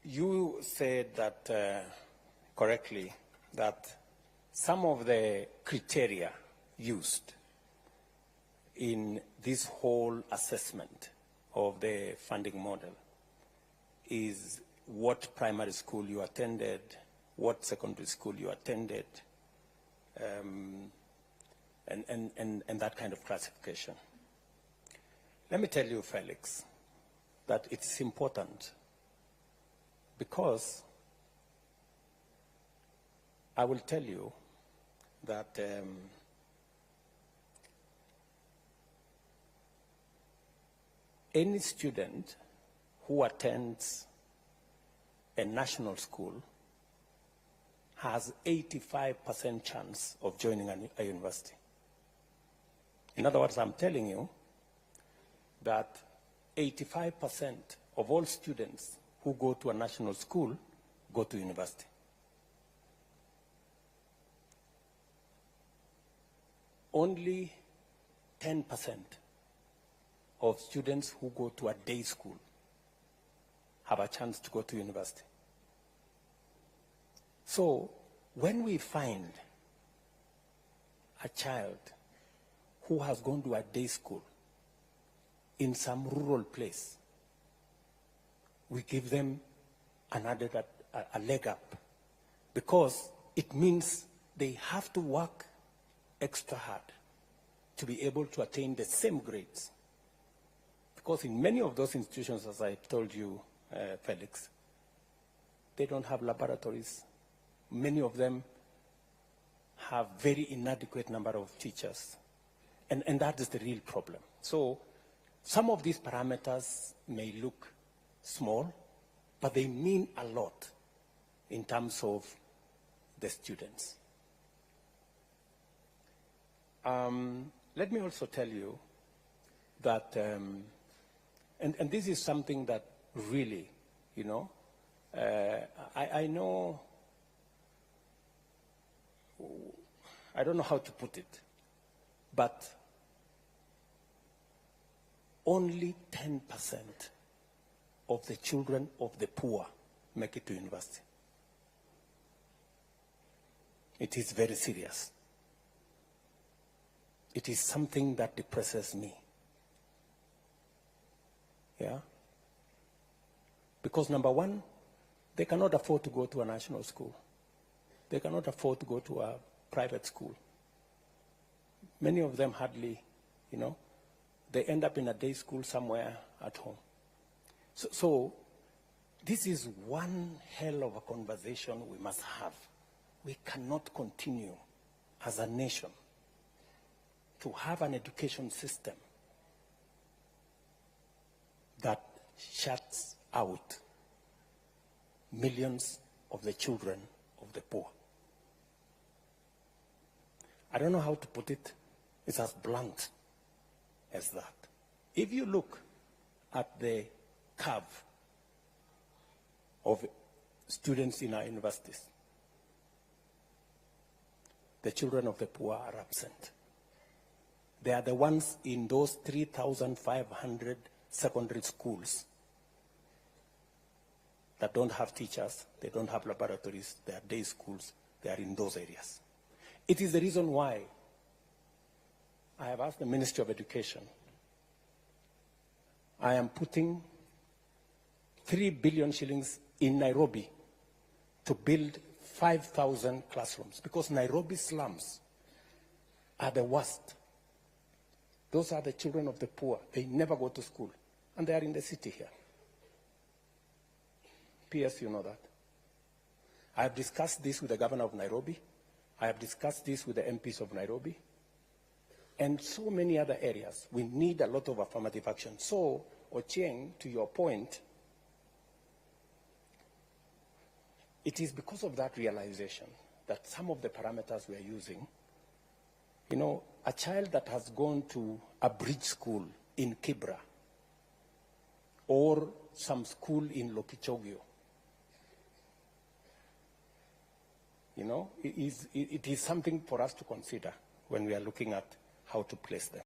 You said that correctly, that some of the criteria used in this whole assessment of the funding model is what primary school you attended, what secondary school you attended, and that kind of classification. Let me tell you, Felix, that it's important because I will tell you that any student who attends a national school has 85% chance of joining a university. In other words, I'm telling you that 85% of all students who go to a national school go to university. Only 10% of students who go to a day school have a chance to go to university. So when we find a child who has gone to a day school in some rural place, we give them a leg up, because it means they have to work extra hard to be able to attain the same grades. Because in many of those institutions, as I told you, Felix, they don't have laboratories. Many of them have very inadequate number of teachers. And that is the real problem. So some of these parameters may look small, but they mean a lot in terms of the students. Let me also tell you that, and this is something that really, you know, I know, I don't know how to put it, but only 10% of the children of the poor make it to university. It is very serious. It is something that depresses me. Yeah? Because number one, they cannot afford to go to a national school. They cannot afford to go to a private school. Many of them hardly, you know, they end up in a day school somewhere at home. So this is one hell of a conversation we must have. We cannot continue as a nation to have an education system that shuts out millions of the children of the poor. I don't know how to put it. It's as blunt as that. If you look at the curve of students in our universities, the children of the poor are absent. They are the ones in those 3,500 secondary schools that don't have teachers, they don't have laboratories, they are day schools, they are in those areas. It is the reason why I have asked the Ministry of Education. I am putting 3 billion shillings in Nairobi to build 5,000 classrooms, because Nairobi slums are the worst. Those are the children of the poor. They never go to school, and they are in the city here. P.S., you know that. I have discussed this with the governor of Nairobi. I have discussed this with the MPs of Nairobi. And so many other areas. We need a lot of affirmative action. So, Ochieng, to your point, it is because of that realization that some of the parameters we are using, you know, a child that has gone to a bridge school in Kibra or some school in Lokichogio, you know, it is something for us to consider when we are looking at how to place them.